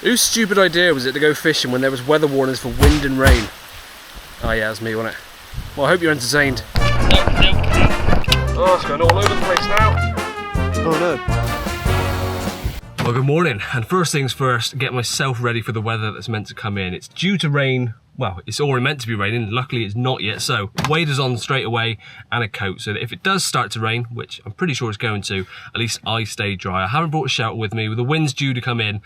Whose stupid idea was it to go fishing when there was weather warnings for wind and rain? Oh yeah, it was me, wasn't it? Well, I hope you're entertained. Oh, it's going all over the place now. Oh no. Well, good morning, and first things first, get myself ready for the weather that's meant to come in. It's due to rain. Well, it's already meant to be raining. Luckily, it's not yet. So, waders on straight away and a coat. So that if it does start to rain, which I'm pretty sure it's going to, at least I stay dry. I haven't brought a shelter with me. With the wind's due to come in,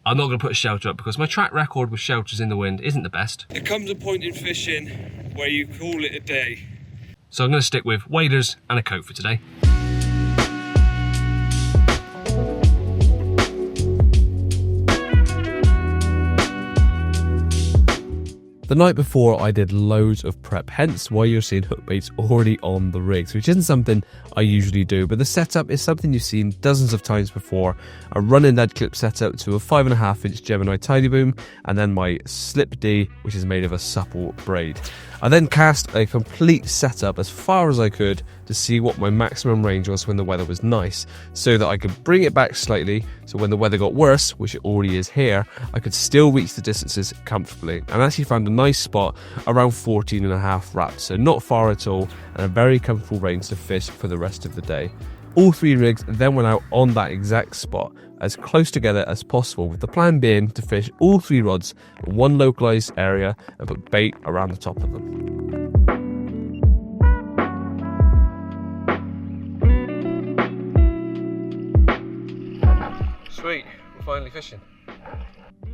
I'm not going to put a shelter up because my track record with shelters in the wind isn't the best. There comes a point in fishing where you call it a day. So I'm going to stick with waders and a coat for today. The night before I did loads of prep, hence why you're seeing hook baits already on the rigs, which isn't something I usually do, but the setup is something you've seen dozens of times before. A running lead clip setup to a 5.5-inch Gemini Tidy Boom, and then my Slip D, which is made of a supple braid. I then cast a complete setup as far as I could to see what my maximum range was when the weather was nice, so that I could bring it back slightly, so when the weather got worse, which it already is here, I could still reach the distances comfortably, and actually found a nice spot around 14.5 wraps, so not far at all, and a very comfortable range to fish for the rest of the day. All three rigs then went out on that exact spot, as close together as possible, with the plan being to fish all three rods in one localised area and put bait around the top of them. Sweet, we're finally fishing.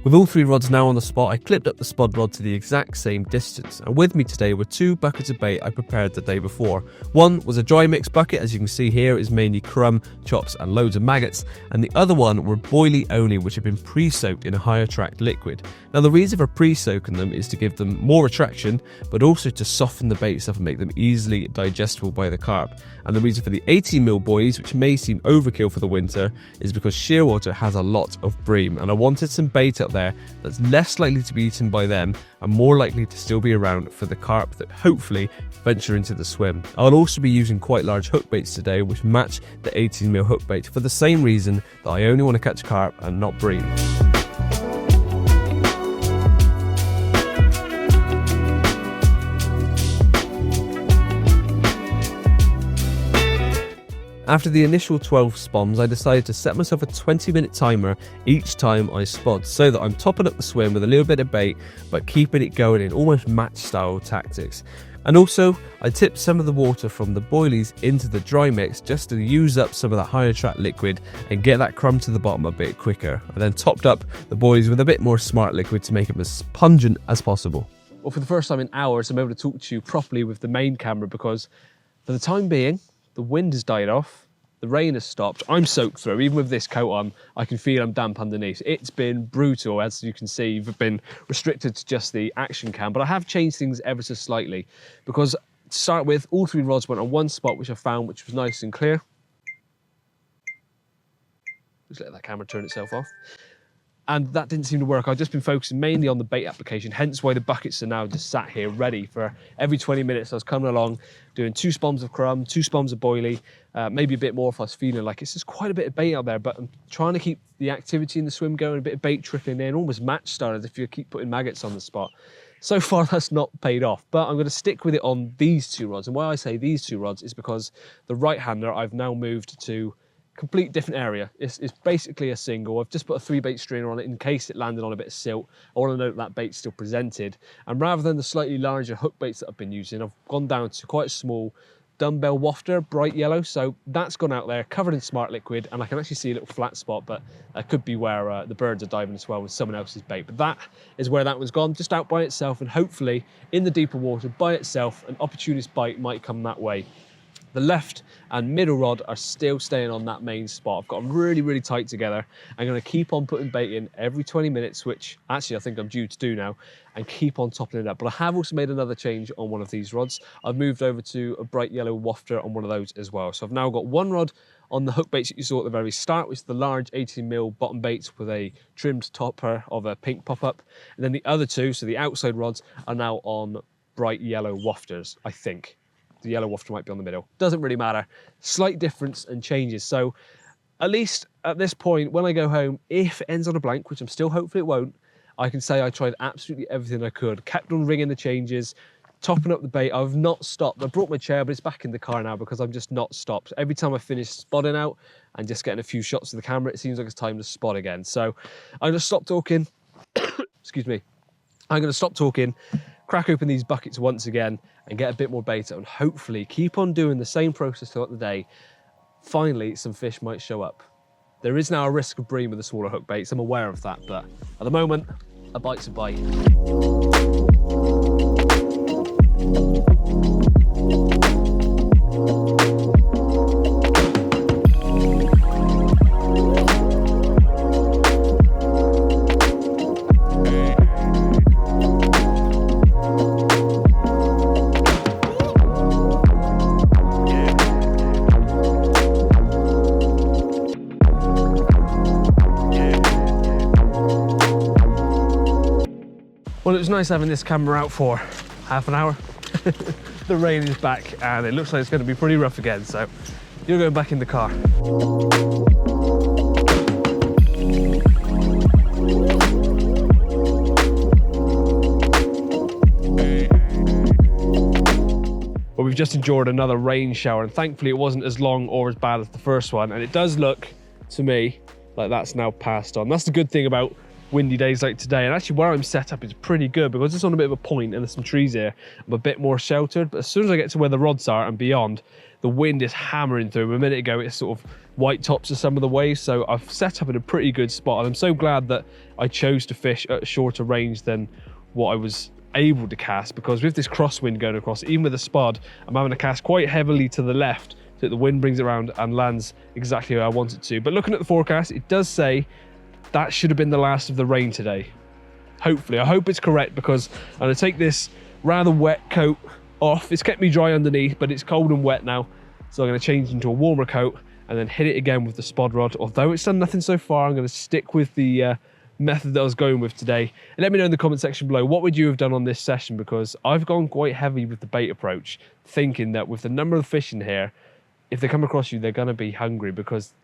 With all three rods now on the spot, I clipped up the spod rod to the exact same distance, and with me today were two buckets of bait I prepared the day before. One was a dry mix bucket, as you can see here is mainly crumb, chops and loads of maggots, and the other one were boilie only, which have been pre-soaked in a high attract liquid. Now the reason for pre-soaking them is to give them more attraction, but also to soften the baits up and make them easily digestible by the carp. And the reason for the 18mm boilies, which may seem overkill for the winter, is because shearwater has a lot of bream, and I wanted some bait up there that's less likely to be eaten by them and more likely to still be around for the carp that hopefully venture into the swim. I'll also be using quite large hook baits today, which match the 18mm hook bait for the same reason that I only want to catch carp and not bream. After the initial 12 spoms, I decided to set myself a 20-minute timer each time I spot, so that I'm topping up the swim with a little bit of bait, but keeping it going in almost match-style tactics. And also, I tipped some of the water from the boilies into the dry mix just to use up some of that high attract liquid and get that crumb to the bottom a bit quicker. I then topped up the boilies with a bit more smart liquid to make them as pungent as possible. Well, for the first time in hours, I'm able to talk to you properly with the main camera because for the time being, the wind has died off, the rain has stopped, I'm soaked through, even with this coat on, I can feel I'm damp underneath. It's been brutal, as you can see, you've been restricted to just the action cam, but I have changed things ever so slightly, because to start with, all three rods went on one spot, which I found, which was nice and clear. Just let that camera turn itself off. And that didn't seem to work. I've just been focusing mainly on the bait application, hence why the buckets are now just sat here ready for every 20 minutes. I was coming along, doing 2 spoms of crumb, 2 spoms of boilie, maybe a bit more if I was feeling like it's just quite a bit of bait out there, but I'm trying to keep the activity in the swim going, a bit of bait trickling in, almost match style as if you keep putting maggots on the spot. So far, that's not paid off, but I'm going to stick with it on these 2 rods. And why I say these 2 rods is because the right-hander I've now moved to complete different area. It's basically a single. I've just put a 3-bait strainer on it in case it landed on a bit of silt. I want to know that bait's still presented. And rather than the slightly larger hook baits that I've been using, I've gone down to quite a small dumbbell wafter, bright yellow. So that's gone out there, covered in smart liquid, and I can actually see a little flat spot, but that could be where the birds are diving as well with someone else's bait. But that is where that one's gone, just out by itself, and hopefully in the deeper water by itself, an opportunist bite might come that way. The left and middle rod are still staying on that main spot. I've got them really, really tight together. I'm going to keep on putting bait in every 20 minutes, which actually I think I'm due to do now, and keep on topping it up. But I have also made another change on one of these rods. I've moved over to a bright yellow wafter on one of those as well. So I've now got one rod on the hook baits that you saw at the very start, which is the large 18mm bottom baits with a trimmed topper of a pink pop-up. And then the other 2, so the outside rods, are now on bright yellow wafters, I think. The yellow wafter might be on the middle. Doesn't really matter. Slight difference and changes. So at least at this point, when I go home, if it ends on a blank, which I'm still hopeful it won't, I can say I tried absolutely everything I could. Kept on rigging the changes, topping up the bait. I've not stopped. I brought my chair, but it's back in the car now because I've just not stopped. Every time I finish spotting out and just getting a few shots of the camera, it seems like it's time to spot again. So I'm going to stop talking. Excuse me. I'm going to stop talking, crack open these buckets once again and get a bit more bait and hopefully keep on doing the same process throughout the day. Finally, some fish might show up. There is now a risk of bream with the smaller hook baits. I'm aware of that, but at the moment, a bite's a bite. Well, it was nice having this camera out for half an hour. The rain is back and it looks like it's going to be pretty rough again, so you're going back in the car. Well, we've just endured another rain shower and thankfully it wasn't as long or as bad as the first one, and it does look to me like that's now passed on. That's the good thing about windy days like today, and actually where I'm set up is pretty good because it's on a bit of a point and there's some trees here. I'm a bit more sheltered, but as soon as I get to where the rods are and beyond, the wind is hammering through. A minute ago it's sort of white tops of some of the waves, so I've set up in a pretty good spot, and I'm so glad that I chose to fish at a shorter range than what I was able to cast, because with this crosswind going across, even with a spod, I'm having to cast quite heavily to the left so that the wind brings it around and lands exactly where I want it to. But looking at the forecast, it does say that should have been the last of the rain today. Hopefully, I hope it's correct, because I'm going to take this rather wet coat off. It's kept me dry underneath, but it's cold and wet now. So I'm going to change into a warmer coat and then hit it again with the spod rod. Although it's done nothing so far, I'm going to stick with the method that I was going with today. And let me know in the comment section below, what would you have done on this session? Because I've gone quite heavy with the bait approach, thinking that with the number of fish in here, if they come across you, they're going to be hungry, because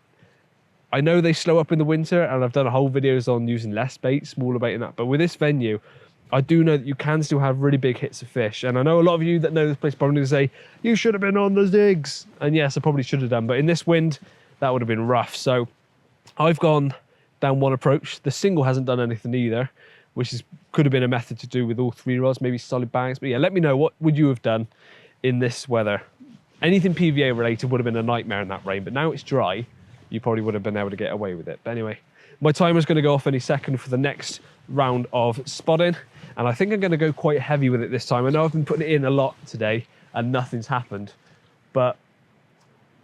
I know they slow up in the winter, and I've done a whole videos on using less bait, smaller bait and that. But with this venue, I do know that you can still have really big hits of fish. And I know a lot of you that know this place probably going to say, you should have been on the zigs. And yes, I probably should have done. But in this wind, that would have been rough. So I've gone down one approach. The single hasn't done anything either, which could have been a method to do with all three rods, maybe solid bags. But yeah, let me know, what would you have done in this weather? Anything PVA related would have been a nightmare in that rain. But now it's dry, you probably would have been able to get away with it. But anyway, my timer's going to go off any second for the next round of spotting, and I think I'm going to go quite heavy with it this time. I know I've been putting it in a lot today and nothing's happened, but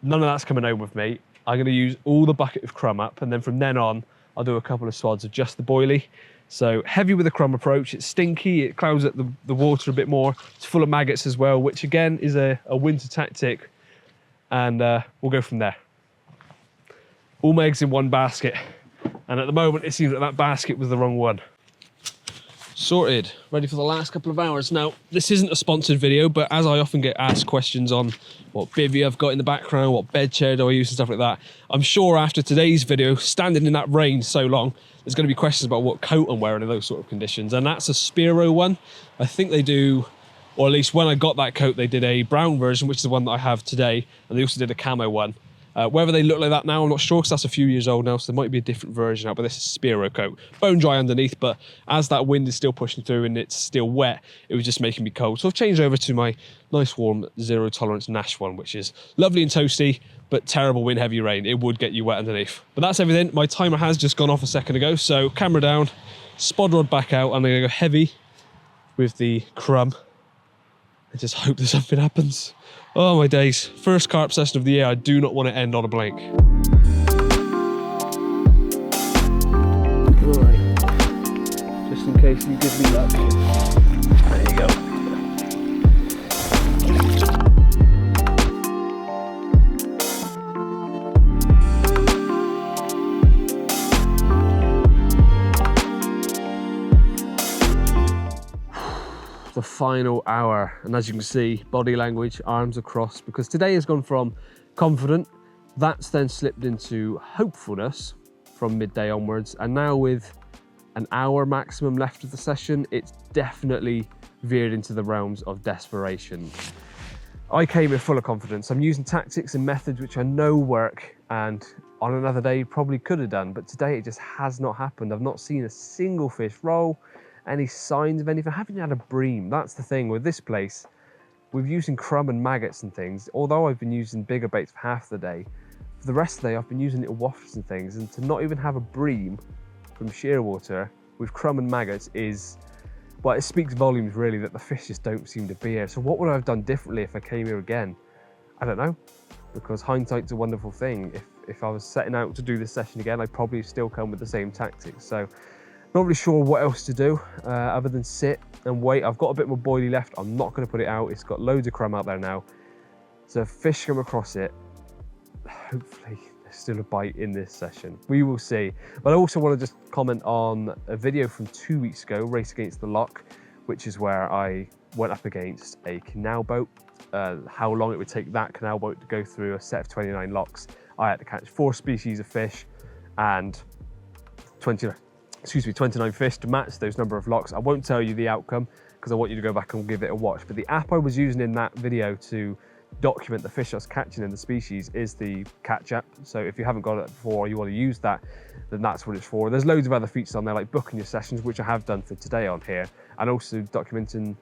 none of that's coming home with me. I'm going to use all the bucket of crumb up, and then from then on I'll do a couple of swads of just the boilie. So heavy with the crumb approach. It's stinky, it clouds up the water a bit more. It's full of maggots as well, which again is a winter tactic, and we'll go from there. All my eggs in one basket, and at the moment it seems that that basket was the wrong one. Sorted, ready for the last couple of hours. Now, this isn't a sponsored video, but as I often get asked questions on what bivvy I've got in the background, what bed chair do I use and stuff like that, I'm sure after today's video, standing in that rain so long, there's going to be questions about what coat I'm wearing in those sort of conditions. And that's a Spiro one. I think they do, or at least when I got that coat, they did a brown version, which is the one that I have today, and they also did a camo one. Whether they look like that now, I'm not sure, because that's a few years old now, so there might be a different version out, but this is Spiro coat. Bone dry underneath, but as that wind is still pushing through and it's still wet, it was just making me cold. So I've changed over to my nice warm zero tolerance Nash one, which is lovely and toasty, but terrible wind, heavy rain. It would get you wet underneath. But that's everything. My timer has just gone off a second ago, so camera down, spod rod back out, and I'm going to go heavy with the crumb and just hope that something happens. Oh my days, first carp session of the year. I do not want to end on a blank. Right, just in case you give me luck. There you go. The final hour, and as you can see, body language, arms across, because today has gone from confident That's then slipped into hopefulness from midday onwards, and now with an hour maximum left of the session, it's definitely veered into the realms of desperation. I came in full of confidence. I'm using tactics and methods which I know work, and on another day probably could have done, but today it just has not happened. I've not seen a single fish roll, any signs of anything. I haven't had a bream. That's the thing with this place. We're using crumb and maggots and things, although I've been using bigger baits for half the day. For the rest of the day, I've been using little wafters and things, and to not even have a bream from shearwater with crumb and maggots is, well, it speaks volumes really that the fish just don't seem to be here. So what would I have done differently if I came here again? I don't know, because hindsight's a wonderful thing. If I was setting out to do this session again, I'd probably still come with the same tactics. So not really sure what else to do other than sit and wait. I've got a bit more boilie left. I'm not going to put it out. It's got loads of crumb out there now. So if fish come across it, hopefully there's still a bite in this session. We will see. But I also want to just comment on a video from 2 weeks ago, Race Against the Lock, which is where I went up against a canal boat. How long it would take that canal boat to go through a set of 29 locks. I had to catch 4 species of fish and 29 fish to match those number of locks. I won't tell you the outcome because I want you to go back and give it a watch. But the app I was using in that video to document the fish I was catching and the species is the Catch app. So if you haven't got it before or you want to use that, then that's what it's for. There's loads of other features on there like booking your sessions, which I have done for today on here, and also documenting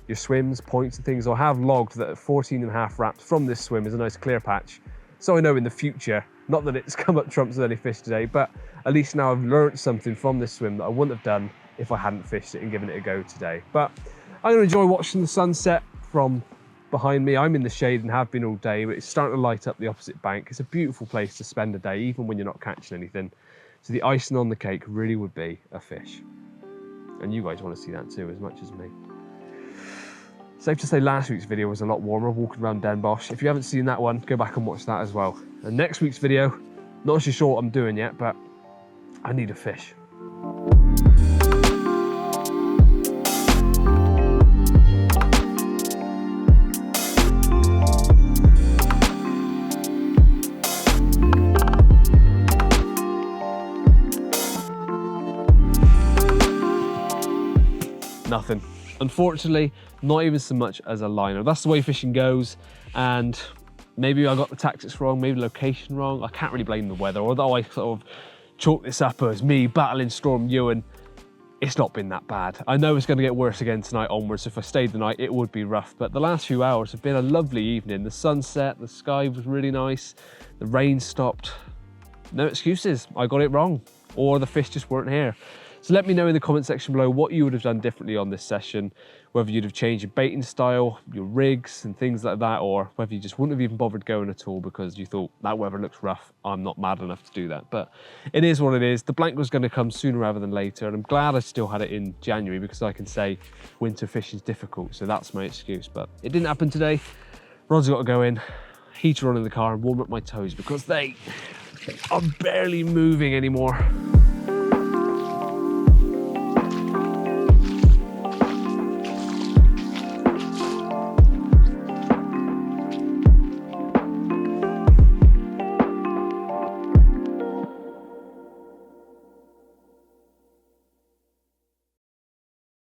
your swims, points and things. I have logged that 14.5 wraps from this swim is a nice clear patch. So I know in the future, not that it's come up trumps with any fish today, but at least now I've learned something from this swim that I wouldn't have done if I hadn't fished it and given it a go today. But I'm going to enjoy watching the sunset from behind me. I'm in the shade and have been all day, but it's starting to light up the opposite bank. It's a beautiful place to spend a day, even when you're not catching anything. So the icing on the cake really would be a fish. And you guys want to see that too, as much as me. Safe to say last week's video was a lot warmer, walking around Den Bosch. If you haven't seen that one, go back and watch that as well. And next week's video, not actually sure what I'm doing yet, but I need a fish. Nothing. Unfortunately, not even so much as a liner. That's the way fishing goes, and maybe I got the tactics wrong, maybe the location wrong. I can't really blame the weather, although I sort of chalk this up as me battling Storm Ewan. It's not been that bad. I know it's going to get worse again tonight onwards. If I stayed the night, it would be rough, but the last few hours have been a lovely evening. The sun set, the sky was really nice, the rain stopped. No excuses, I got it wrong, or the fish just weren't here. So let me know in the comment section below what you would have done differently on this session, whether you'd have changed your baiting style, your rigs and things like that, or whether you just wouldn't have even bothered going at all because you thought that weather looks rough, I'm not mad enough to do that. But it is what it is. The blank was going to come sooner rather than later, and I'm glad I still had it in January because I can say winter fishing is difficult, so that's my excuse. But it didn't happen today. Rod's got to go in, heater on in the car and warm up my toes because they are barely moving anymore.